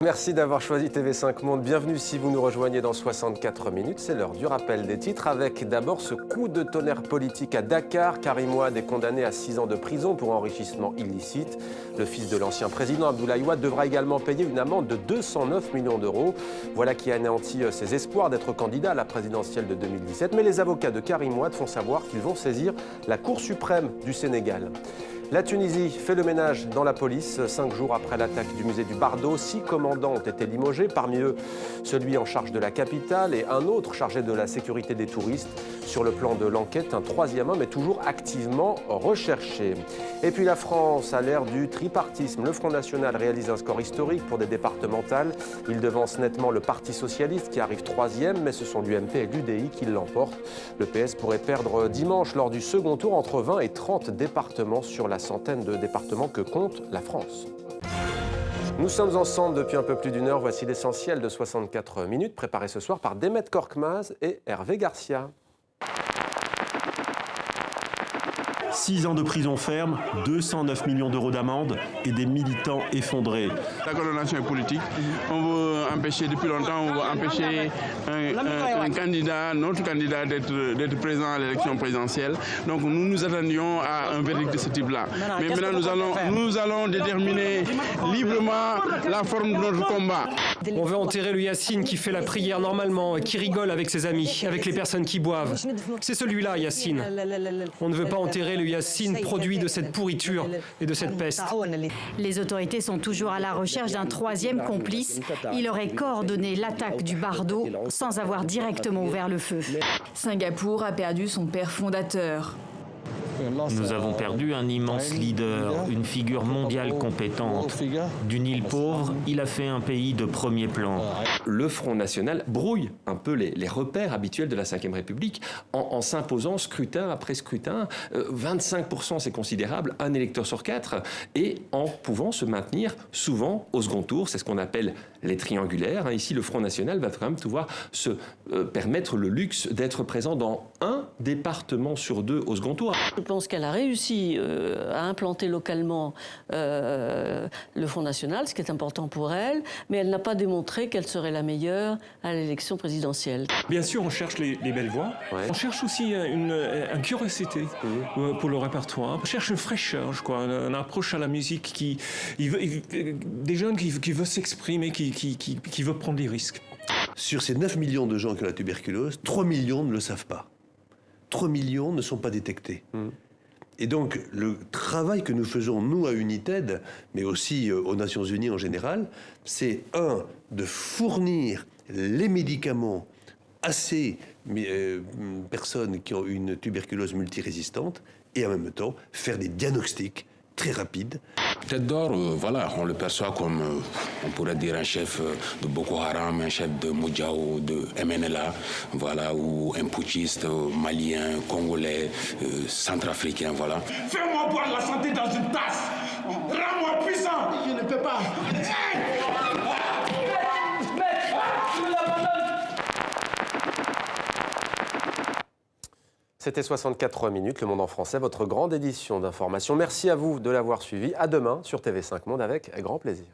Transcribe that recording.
Merci d'avoir choisi TV5 Monde. Bienvenue si vous nous rejoignez dans 64 minutes. C'est l'heure du rappel des titres avec d'abord ce coup de tonnerre politique à Dakar. Karim Wade est condamné à 6 ans de prison pour enrichissement illicite. Le fils de l'ancien président Abdoulaye Wade devra également payer une amende de 209 millions d'euros. Voilà qui anéantit ses espoirs d'être candidat à la présidentielle de 2017. Mais les avocats de Karim Wade font savoir qu'ils vont saisir la Cour suprême du Sénégal. La Tunisie fait le ménage dans la police. 5 jours après l'attaque du musée du Bardo, 6 commandants ont été limogés, parmi eux celui en charge de la capitale et un autre chargé de la sécurité des touristes. Sur le plan de l'enquête, un troisième homme est toujours activement recherché. Et puis la France, à l'ère du tripartisme, le Front National réalise un score historique pour des départementales. Il devance nettement le Parti Socialiste qui arrive 3e, mais ce sont l'UMP et l'UDI qui l'emportent. Le PS pourrait perdre dimanche lors du second tour entre 20 et 30 départements sur la centaine de départements que compte la France. Nous sommes ensemble depuis un peu plus d'une heure. Voici l'essentiel de 64 minutes, préparé ce soir par Demet Korkmaz et Hervé Garcia. 6 ans de prison ferme, 209 millions d'euros d'amende et des militants effondrés. La condamnation est politique. On veut empêcher, depuis longtemps, on veut empêcher un candidat, notre candidat, d'être présent à l'élection présidentielle. Donc nous nous attendions à un verdict de ce type-là. Mais maintenant, nous allons déterminer librement la forme de notre combat. On veut enterrer le Yacine qui fait la prière normalement, qui rigole avec ses amis, avec les personnes qui boivent. C'est celui-là, Yacine. On ne veut pas enterrer le Yacine, produit de cette pourriture et de cette peste. Les autorités sont toujours à la recherche d'un troisième complice. Il aurait coordonné l'attaque du Bardo sans avoir directement ouvert le feu. Singapour a perdu son père fondateur. Nous avons perdu un immense leader, une figure mondiale compétente. D'une île pauvre, il a fait un pays de premier plan. Le Front National brouille un peu les repères habituels de la Ve République en s'imposant scrutin après scrutin. 25%, c'est considérable, un électeur sur 4, et en pouvant se maintenir souvent au second tour. C'est ce qu'on appelle les triangulaires. Ici, le Front National va quand même pouvoir se permettre le luxe d'être présent dans un département sur 2 au second tour. Je pense qu'elle a réussi à implanter localement le Front National, ce qui est important pour elle, mais elle n'a pas démontré qu'elle serait la meilleure à l'élection présidentielle. Bien sûr, on cherche les belles voix. Ouais. On cherche aussi une curiosité pour le répertoire. On cherche une fraîcheur, je crois, une approche à la musique des jeunes qui veulent s'exprimer, qui veulent prendre des risques. Sur ces 9 millions de gens qui ont la tuberculose, 3 millions ne le savent pas. 3 millions ne sont pas détectés. Et donc, le travail que nous faisons, nous, à United, mais aussi aux Nations Unies en général, c'est, de fournir les médicaments à ces personnes qui ont une tuberculose multirésistante, et en même temps, faire des diagnostics très rapides. Tête d'or, voilà, on le perçoit comme, on pourrait dire, un chef de Boko Haram, un chef de Moudjahou, de MNLA, voilà, ou un putschiste malien, congolais, centrafricain, voilà. Fais-moi boire la santé dans une tasse. Rends-moi puissant. Je ne peux pas. C'était 64 minutes, Le Monde en français, votre grande édition d'information. Merci à vous de l'avoir suivi. À demain sur TV5 Monde avec grand plaisir.